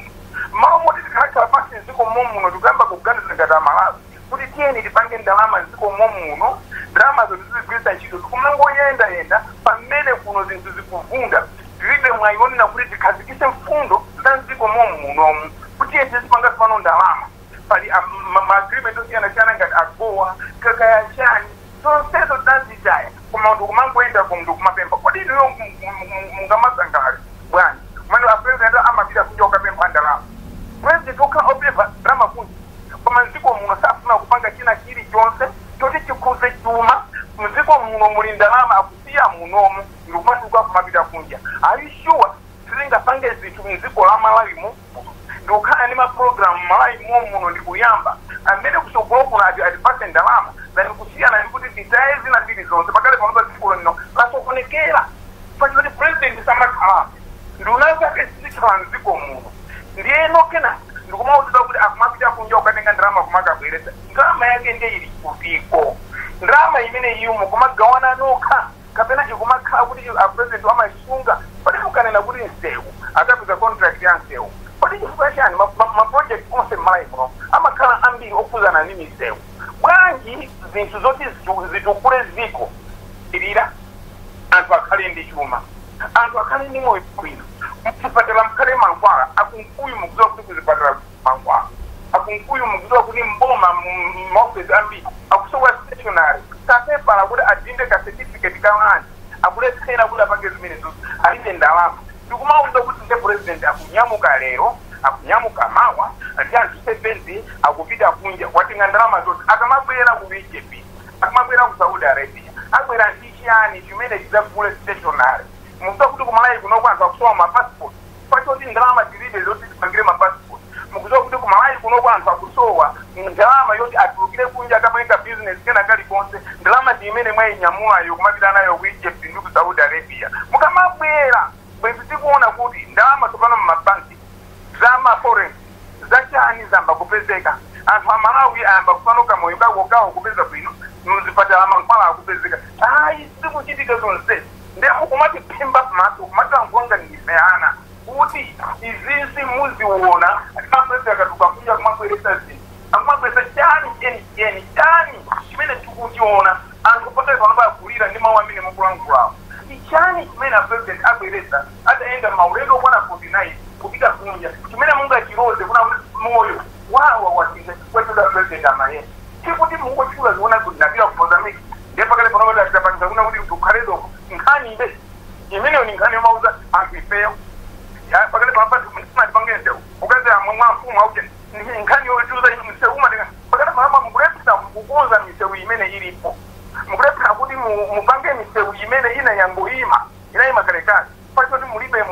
mawu moti tikhalakhala pansi momuno tukamba kuganiza ngati Malawi kuti tiyeni tipange ndalama mdziko momuno ndalama zotizigwiritsa ntchito tikumangoyenda pamene kuno zinthu zikuvunda tilibe mwayionera kuti tikhazikitse mfundo za mdziko momunomu kuti ese zipanga pano ndalama pali ma-agreement osiyana-siyana ngati agowa kakaya chani zonsezo tazitaya koma munthu kumangoyenda kumntu kumapempha kodi inuyo mungamasangale bwanji kumene apresident amapita kunja ukapempha ndalama president okhala opempha ndalama kunja koma mdziko muno safuna kupanga china chilichonse choti chikhuze chuma mdziko muno muli ndalama akusiya munomu ndikumatuka kumapita kunja are you sure sizingapange zinthu mdziko la Malawi ndikukhala ndi maprogramu Malawi muno ndikuyamba amene kusogolo kuno atipase ndalama zani kusiyana ndikuti titaye zina mbiri zonse pakale panopa dziko lino lasokonekera pachoti president samakhala ndiunazake sizikhala mdziko muno ndiyeno kena ndikumauziza kuti akumapita kunja ukatenga ndalama kumakabweretsa ndalama yake ndiye ili kutiko ndalama imene iyumo kumagawana nokha kapena ikumakhala kuti apresident amayisunga pati kukanena kuti nsewu akapeza contract ya nsewu pati chifukwa chani maproject onse Malawi muno amakhala ambiri okuzana ndi misewu bwanji zinthu zoti zitukule ziko ilira anthu akhale ndi chuma anthu akhale ndi moyo bwino mchipatala mkhale mankhwala akunkuyu mukudziwa kuti kuzipatala mankhwala akunkuyu mukudziwa kuti mboma maofesi ambiri akusowa stationary kapepala kuti adinde ka certificate kawanji akuletsera kuti apange zimene zonse alibe ndalama ndikumauza kuti nde president akunyamuka lero akunyamuka mawa ndi anthu 70 akupita kunja kwatenga ndalama zonse akamabwera ku Egypt akamabwera ku Saudi Arabia abwera ndi chiyani chimene chidzagule stationary mukudziwa kuti ku Malawi kunokwanza akusowa mapassport pachoti ndalama tilibe zoti tipangire mapassport mukudziwa kuti ku Malawi kunokwanza akusowa ndalama yoti atulukire kunja akapange business kena kali konse ndalama imene mwayinyamulayo kumapita nayo ku Egypt ndi ku Saudi Arabia mukamabwera bwezi tikuona kuti ndalama tsopano mmabanki zama foreign zachani zamba kupezeka anthu amalawi ayamba kufanoka moyo kawo kupeza bwino muzipatala mankhwala akupezeka ayi sikuchitika zonse ndemo kumati phimba pamaso kumatangonga ndifeana kuti izinsi muziona akamapeza akatuka kunja kumabweretsa zinthu akumabweretsa chani chimene tikutiona anthu pakali pano bakulira ndi mawu amene mukulankhulawo chani chimene president abweretsa ataenda maulendo okwana 49 kupita kunja chimene mungachiroze kuna moyo wawa wasinga kwetoda president amaye chikuti mungochula ziona kuti ndapita ku Mozambique ndipo pakale pano bada tapanga kuna kuti ukharedo nkhani inde imene ni nkhani mauza akifeo ya pakale pano bada tipangeze ukaza mwafumu au nkhani yochuza mseuma ndika pakale pano mukulepsa kukonza misewu imene ilipo mukulepsa kuti mupange misewu imene ina yangoima inaima kalekale pachoti mulibe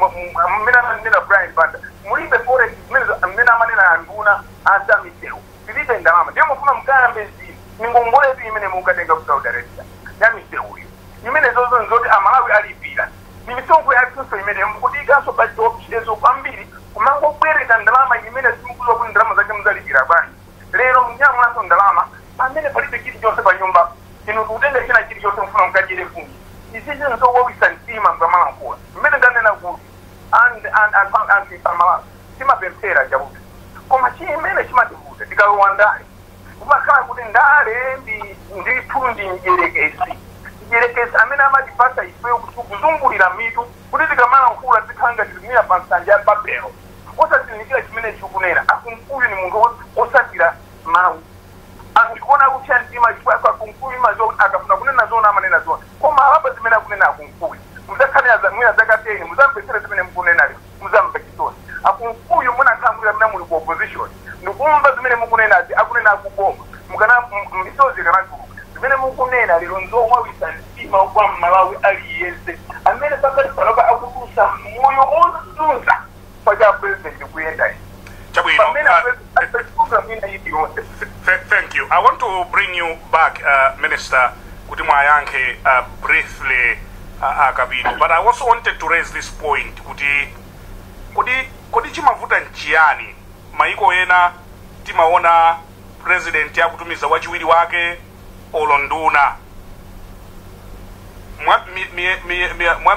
mmena nena Brian Banda mulibe forex mmena manena anduna asa misewu tilibe ndalama ndiyo mufuna mkambe zini ningongole imene mukatenga ku Saudi Arabia ya misewu hiyo imene zozo nzoti amalawi alipira ni misewu ya kuso imene mukudika so pa job ezo kwambiri kumango bwereka ndalama imene simukuzwa kuti ndalama zake muzalipira bani lero mnyamu naso ndalama pamene palibe chiti chonse pa nyumba inu kutenga china chiti chonse mfuna mkajire fungi isije nzo wawisa ntima mkamala nkula mmene ndanena kuti and pamala sima pempera jabuti koma chimene chimativuta tikalowandale kumakhala kuti ndale ndi thundi njerekesi amene amatipasa ifeyo kuzungulira mitu kuti tikamala nkula tikhanga tilimira pa nsanja ya Babelo osatinikira chimene chikunena akunkuyu ni munthu osatira mawu akikuona kucha ntima chipasa akunkuyu mazo akafuna kunena zona amanena zona koma alapa zimene akunena akunkuyu muzakhale mwina zakateni muzampesera zimene mukunena lero muzampe chitoni akunkuyu muna khambira mna muli ku opposition ndikumva zimene mukunena akunena akuboma mukana misozi kana zimene mukunena lero nzomwe wisantima kwa Malawi aliyese amene pakali panopa akutusa moyo onsunza paja president kuyenda Thank you. I want to bring you back, Minister Kutimayanke, briefly, Akabiru. But I also wanted to raise this point. Kodi chimavuta nchiani maiko ena timaona president ya kutumiza wachiwiri wake olonduna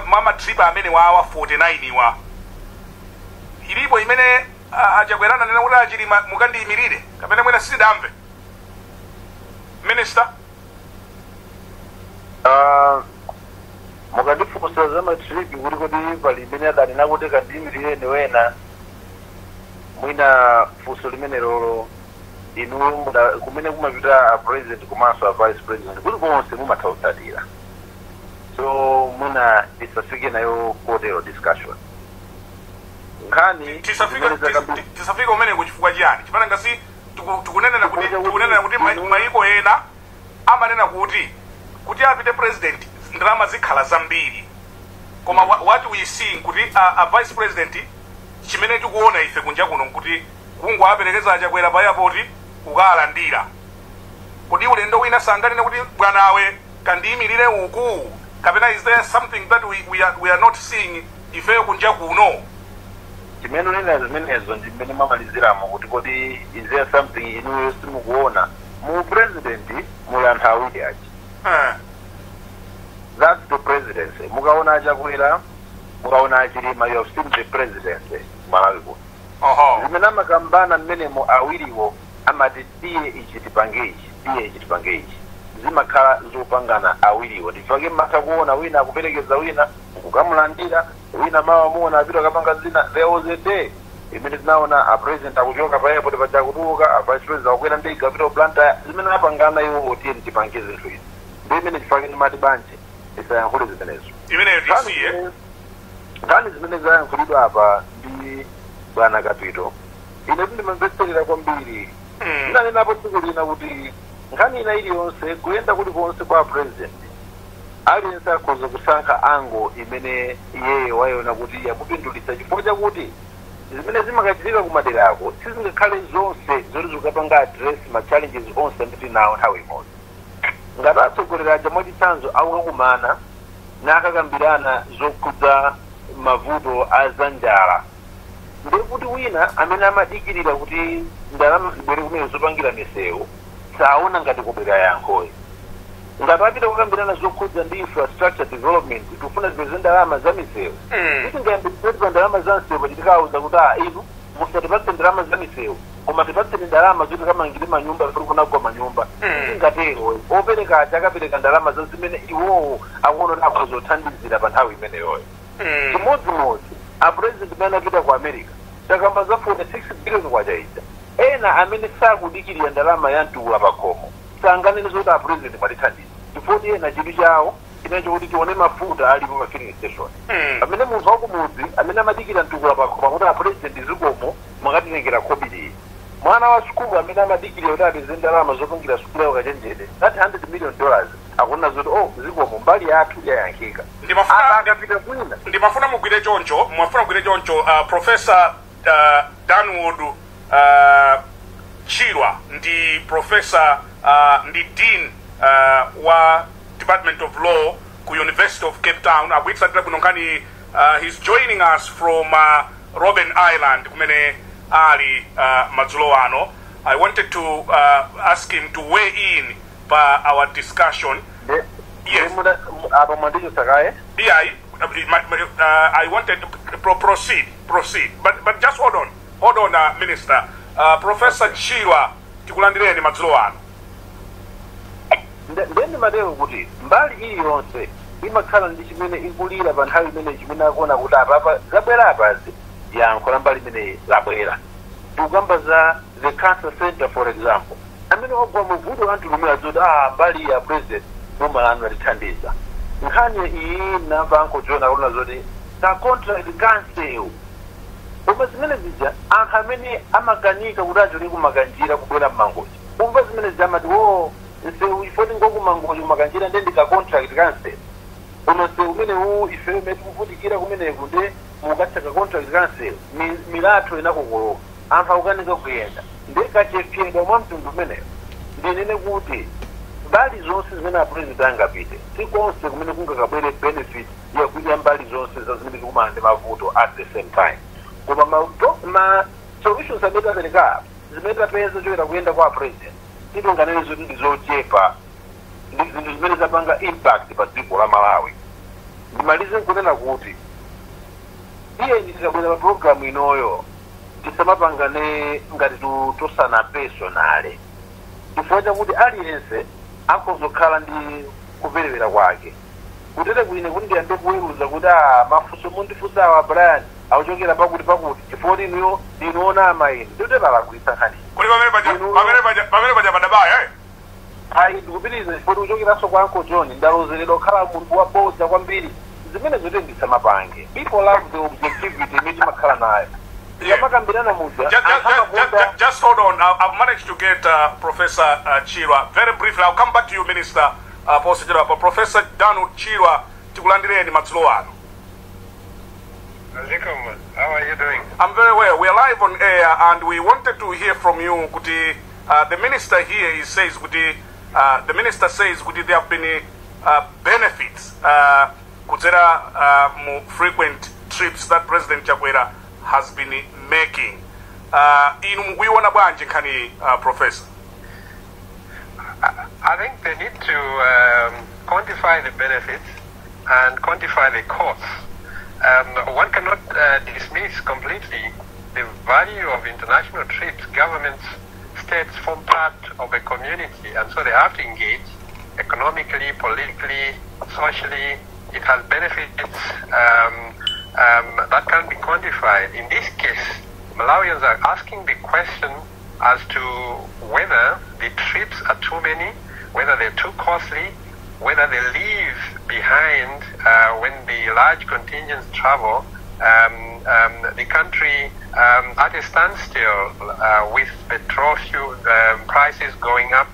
mama tripa amene wawa 49 wa ilipo imene Chakwera nena kuti achili mukandiyimirire kapena mwina sidamve Minister mukandifunsa za matriki kuti pali imene adanena kuti kandiyimirire niwena mwina funso limene lolo inu kumene kumapita a president komanso a vice president kuti konse mumathautsalira so mwina tisafike nayo kotero discussion nkhani tisafika umene kuchifukwa chiyani chipana ngasi tikunena kuti mayiko ena amanena kuti apite president ndalama zikhala zambiri koma what we see kuti a vice president chimene tikuona ife kunja kuno kuti kungoaperekeza Chakwera pa airport ukalandira kuti ulendo wina sanganene kuti bwanawe kandiyimirire uku kapena is there something that we are not seeing ifeyo kunja kuno chimene nena zimenezo ndi mmene mamaliziramo kuti is there something inuyo simukuona mu president muli anthu awiri achi that's the presidency mukaona Chakwera mukaona achilima you have seen the presidency Malawi kuno zimene amakambana mmenemo awiriwo amati tiye ichitipange ichi zimakhala zopangana awiriwo ndifake mmatha kuona wina akuperekeza wina kukamulandira wina mawa muona apita akapanga zina there was a day imene tinaona a president akuchoka pa airport pachakutuluka a vice president akukwera ndege apita kuplanta zimene apangana iwo tiye tipange zinthu izi ndi imene tifake ndimati banje isayankhule zimenezo imeneyo tisiye nkhani zimene zayankhulidwa apa ndi bwana Kapito ine ndimamvetserera kwambiri ndinanenapo tsiku lina kuti nkhani ina iliyonse kuyenda kulikonse kwa president aliyense akhoza kusankha ango imene iye wayiona kuti yakupindulitsa chifukwa chakuti zimene zimakachitika kumadera ako sizingakhale zonse zoti zikapanga address ma challenges onse nditi nawo nthawi imodzi ngati atsogoleri aja mwachitsanzo akukakumana nakakambirana zokhudza mavuto a zanjala ndikuti wina amene amadikirira kuti ndalama zibwere kumene zopangira misewu saona ngati kubwera yankhoyi ngati apita kukambirana zokhudza ndi infrastructure development tikufuna zipeze ndalama za misewu kuti ngayambitipeza ndalama za msewu pachitikauza kuti inu musatipatse ndalama za misewu koma tipatseni ndalama zoti kamangire manyumba tuli kunagwa manyumba ingatero opereka aja akapereka ndalama za zimene iwowo akuona akuzothandizira pa nthawi imeneyoyo chimodzimodzi a president amene apita ku America takamba za 46 billion kwachaita ena amene sakudikirira ndalama ya mtukula pakhomo sanganene zoti a president mwatithandiza chifukwa ena chidwi chawo chinecho kuti tione mafuta alipo pa filling station pamene munthu wakumudzi amene amadikira mtukula pakhomo kuti a president zikomo mwakatitengera COVID mwana wa sukulu amene amadikirira kuti apeze ndalama zopangira sukulu yawo kachenjede that $100 million akuona zoti zikomo mbali yathu yayankhika ndimafuna mugwire choncho Professor Danwood Chirwa ndi Professor ndi Dean wa Department of Law ku University of Cape Town akuitsatira kuno nkhani he's joining us from Robben Island kumene ali madzulo ano. I wanted to ask him to weigh in by our discussion. Yes. Yeah, I wanted to proceed. But just hold on, Minister. Professor Chirwa, tikulandireni madzulo ano. Ndeni madeo kuti mbali iyi yonse imakhala ndi chimene ikulira pa nthawi imene chimene akuona kuti apapa zabwera apazi yankhola mbali imene labwera. Tikukamba za the cancer center for example. Amene ogwa muvuto anthu lumira zoti mbali ya president mumalano alithandiza. Nkhani iyi namva ankodziona kuna zoti ta contract cancer. Koma zimene zija anthu amene amakanika kuti achole kumakanjira kubwera mmangoji. Kumva zimene zamati nsewu ifoti ngokumangoji kumakanjira ndendika contract cancer. Ono nsewu umene ifeyo meti kuvutikira kumene kunde mukatsaka contract cancer milatho inakokoloka. Anthu akukanika kuyenda. Ndikachepyedwa mwa mtundu umeneyo. Ndinene kuti mbali zonse zimene apresident angapite sikonse kumene kungakabwere benefit yakuya mbali zonse zazimene zikumana ndi mavuto at the same time. Koma ma solutions amene apereka zimene tapeza choyera kuyenda kwa president titonganene zoti ndi zochepa ndi zinthu zimene zapanga impact pa dziko la Malawi. Ndimalize nkunena kuti iye ndikabwera pa programu inoyo tisamapangane ngati tosana personale chifukwa chakuti aliyense akozokhala ndi kuperewera kwake kutete kwine kuti ndiyambe kuweruza kuti mafunso mundifunsa awa Brian akuchokera pakuti chifukwa inuyo ndinoona amaini ndikuti palakwisa nkhani kuli pamene paja padabaya ayi ndikupitiriza chifukwa kuchokeranso kwa Uncle John ndalozeredwa kukhala munthu wabodza kwambiri zimene zote ndisamapange people love the objectivity imene timakhala nayo. Just hold on. I've managed to get Professor Chirwa. Very briefly, I'll come back to you, Minister Professor Danu Chirwa, tikulandireni madzulo ano. How are you doing? I'm very well. We are live on air, and we wanted to hear from you. Kuti, the minister here, he says, kuti, the minister says, kuti, there have been benefits, frequent trips that President Chakwera has been making. We want to Professor. I think they need to quantify the benefits and quantify the costs. One cannot dismiss completely the value of international trips. Governments, states form part of a community, and so they have to engage economically, politically, socially. It has benefits that can be quantified. In this case, Malawians are asking the question as to whether the trips are too many, whether they're too costly, whether they leave behind when the large contingents travel the country at a standstill with petrol fuel prices going up.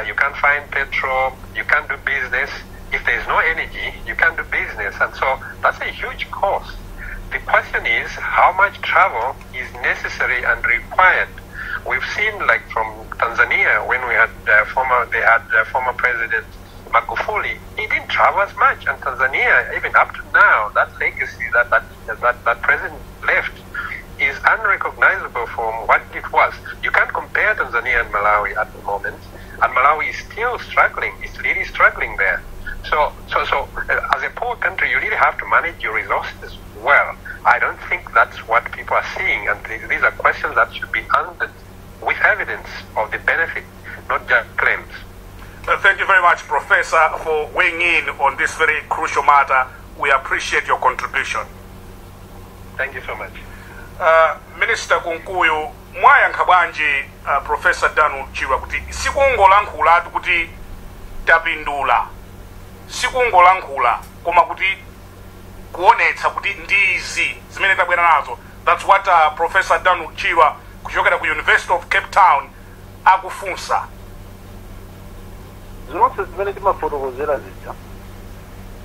You can't find petrol, you can't do business. If there's no energy, you can't do business, and so that's a huge cost. The question is how much travel is necessary and required. We've seen, like from Tanzania, when we had former President Magufuli, he didn't travel as much, and Tanzania, even up to now, that legacy that president left is unrecognizable from what it was. You can't compare Tanzania and Malawi at the moment, and Malawi is still struggling. It's really struggling there. So, as a poor country, you really have to manage your resources well. I don't think that's what people are seeing, and these are questions that should be answered with evidence of the benefit, not just claims. Thank you very much, Professor, for weighing in on this very crucial matter. We appreciate your contribution. Thank you so much. Minister Kunkuyu, mwayankha bwanji Professor Danu Chirwa kuti sikungolankhula kuti tapindula, sikungolankhula koma kuti kuonetsa kuti ndizi zimene tabwera nazo. That's what Professor Danu Chirwa kuchokera ku University of Cape Town akufunsa. Zonse zimene timafotokozera zija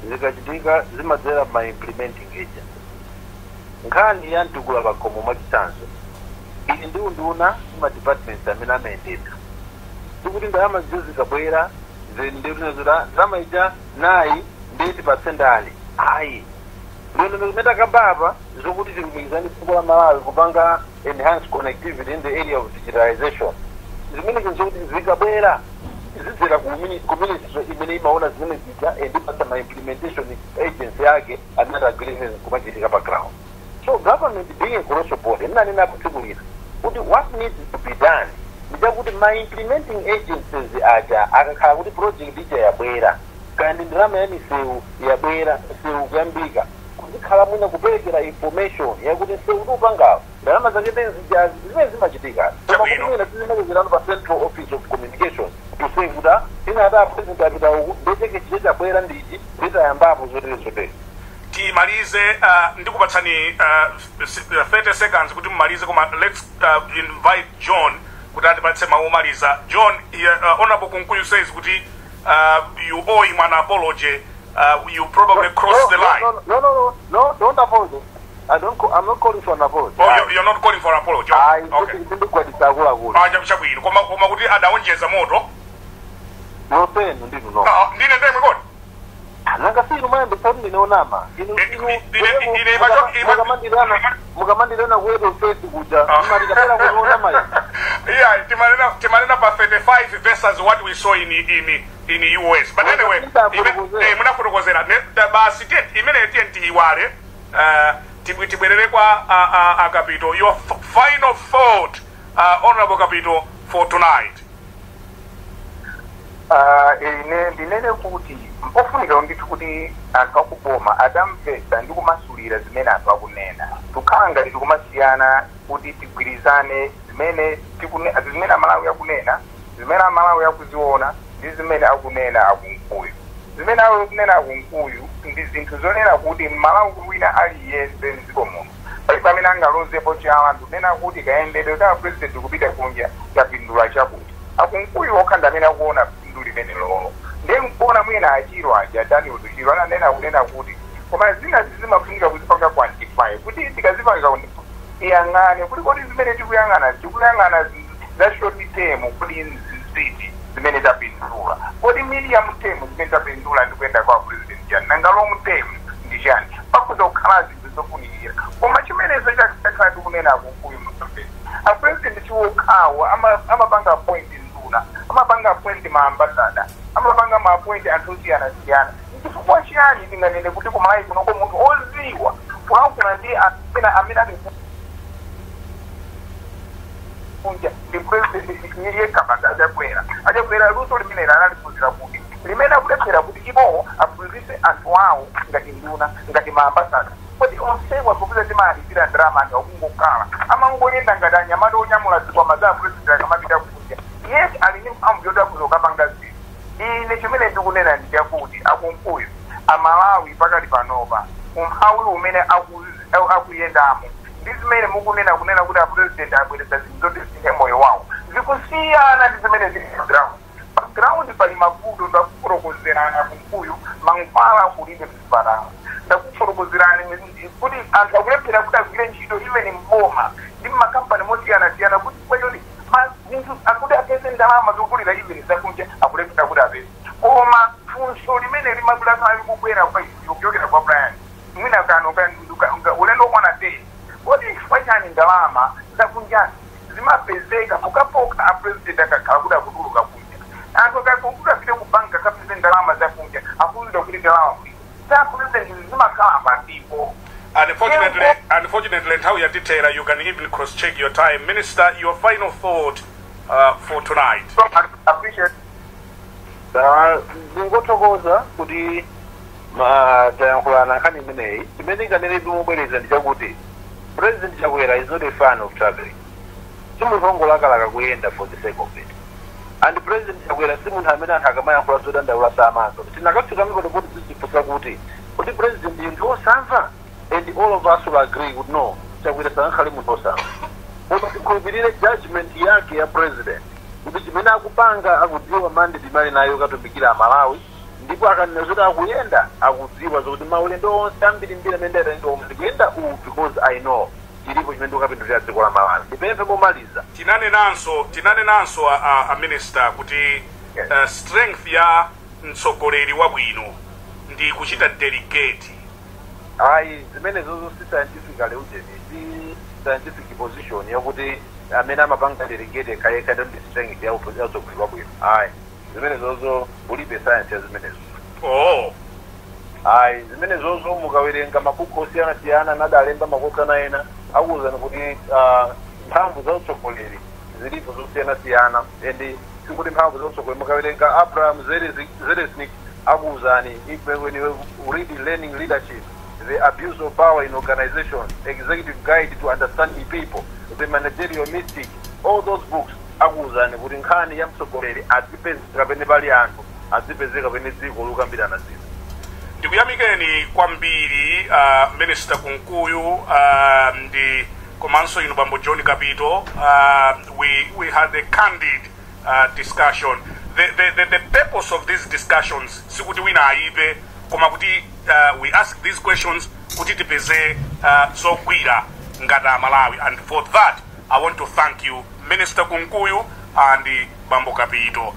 zikachitika zimadzera ma implementing agent. Nkhani ya mtukula pakomo mwachitsanzo ili ndi unduna ma departments amene amayendeka tikuti ndalama zikabwera zindirinozera zamaija nayi ndeti pasendali ayi ndio nimeta kababa zokuti tikumizani fuko la Malawi kupanga enhanced connectivity in the area of digitalization zimene zokuti zikabwera zizira community imene imaona zimene zija ndipata ma implementation agency yake another agreement kumachitika pa ground. So government being a colossal body, what needs to be done? My implementing agencies are project DJ Yabera, kind in Ramani Seu, Yabera, Seu Gambiga, Kalamuna Kubeka information, Yagutin Seu Banga, the Ramazan is much bigger. The Central Office of Communication to say Buddha, in other president, they take a Jabera and Dita and Babu today. Timalize ndikupatsani 30 seconds kuti mmalize koma let's invite John kuti atipatse maumaliza. John, Honorable Kunkuyu says kuti you owe him an apology. You probably crossed the line. No, don't apologize. I'm not calling for an apology. Oh, you're not calling for an apology. Okay. Chabwino koma kuti adaonjeza moto. No pain ndinu no. Ndine ndemwe kodi. Nanga si lumambe sababu ninaonama mukamandirana wedo feti kuja imalika kuona mai yeah timanena pa 35 versus what we saw in US, but anyway munafotokozera basi imene TNT iwale tibwerere kwa Akapito, your final thought, Honorable Kapito, for tonight. Ndinene kuti mpofunika ndithu kuti anthu akuboma adamvesa ndi kumasulira zimene anthu akunena tukhala ngati tikumasiyana kuti tigwirizane zimene Amalawi akunena, zimene Amalawi akuziona ndi zimene akunena akunkuyu. Zimene akunena akunkuyu ndi zinthu zonena kuti Malawi wina aliyense mdziko muno palibe amene angalozepo chawa ndikunena kuti kayendedwe ka president kupita kunja kapindula chakuti akunkuyu okhanda amene akuona phindu limene lolo ndiye nkuona mwina achiro aja Dani Uduchiro ananena kunena kuti koma zina zimafunika kuzipanga quantify kuti tikazipanga iyang'ane kuti kodi zimene tikuyang'ana za short term kuti nziti zimene tapindula kodi medium term zimene tapindula ndikuenda kwa president jani nanga long term ndi chani pakuza kukhala zinthu zofunikira koma chimenezo chakhala tikunena akunkuyu msafesi apresident chiwokhawo amapanga point nduna amapanga point maambasada amapanga mapoint anthu osiyana-siyana chifukwa chiyani tinganene kuti kumalawi kunoko munthu oziwa kuna ndi amene kunja ndi president yekapanda Chakwera luso limene analifundira kuti limene akulephera kuti iwo aphunzitse anthu awo ngati nduna ngati maambasada kodi onsewa popeza timalipira ndalama anthu akungokhala amangoyenda ngati anyamata onyamula zikwama za president akamapita kunja yes ali ndi mphamvu yoti akuzokapanga zinthu. Ine chimene ndikunena ndi chakuti akunkuyu Amalawi pakati panopa umphawi umene akuyendamo ndi zimene mukunena kuti apresident abwereza zinthu zoti zinthe moyo wawo zikusiyana ndi zimene zili ground pali mavuto ndakufotokozerani akunkuyu mankhwala kulibe mzipatala ndakufotokozerani kuti anthu akulephera kuti agwire ntchito even mboma ndi makampani mosiyana-siyana kuti kwachoti zinthu akuti apeze ndalama zokulira even zakunja akulephera kuti apeze koma funso limene limabulakali kubwera kwa kuchokera kwa Brian mwina kano ulendo mwana te kodi chifukwa chani ndalama zakunjani zimapezeka mukapoka apresident akakhala kuti akutuluka kunja anthu akakuti apite ku banka kapeze ndalama zakunja akuzida kuti ndalama za president zimakhala patipo. Unfortunately, how you detail, you can even cross-check your time. Minister, your final thought for tonight. I appreciate. Ndingotokoza kuti tayankhulana nkhani imeneyi chimene kanene ndimubwereza ndi chakuti President Chakwera is not a fan of traveling. Simunthu ongolakalaka kuyenda for the sake of it. And President Chakwera simunthu amene anthu akamayankhula zodandaula samanso. Tinakafika mikono kuti tizifunsa kuti president ndi osamva. And all of us will agree would know Chakwera sankhale munthu osamva. Koma tikhulupirire judgment yake ya president kuti chimene akupanga akudziwa mandate imali nayo katumikira Amalawi ndipo akanena zoti akuyenda akudziwa zokuti maulendo onse ambirimbiri amene ndayenda ndikuyenda uwu because I know chilipo chimene ndikukapindulira dziko la Malawi ndipemphe pomaliza tinanenanso a minister kuti strength ya mtsogoleri wabwino ndi kuchita delegate. Ayi zimene zozo si scientifically ujeni si scientific position yokuti amene amapanga delegate kayeka ndi strength ya utsogoleri wabwino. Ayi zimene zozo ulibe science ya zimenezo. Ayi zimene zozo mukawerenga mabuku osiyana-siyana nadalemba makosana ena akuwuzani kuti mphamvu za utsogoleri zilipo zosiyana-siyana and sikuti mphamvu za utsogoleri mukawerenga Abraham Zeleznik akuwuzani when you read learning leadership, the abuse of power in organization, executive guide to understanding people, the managerial mystic, all those books akuwuzani kuti nkhani ya mtsogoleri azipezeka pene pali anthu azipezeka pene dziko lukambirana zinthu. Ndikuyamikeni kwambiri Minister Kunkuyu ndi komanso inu Bambo John Kapito. We had a candid discussion. The purpose of these discussions sikuti wina aibe koma kuti we ask these questions kuti tipeze zogwira ngati Malawi, and for that I want to thank you Minister Kunkuyu and Bambo Kapito.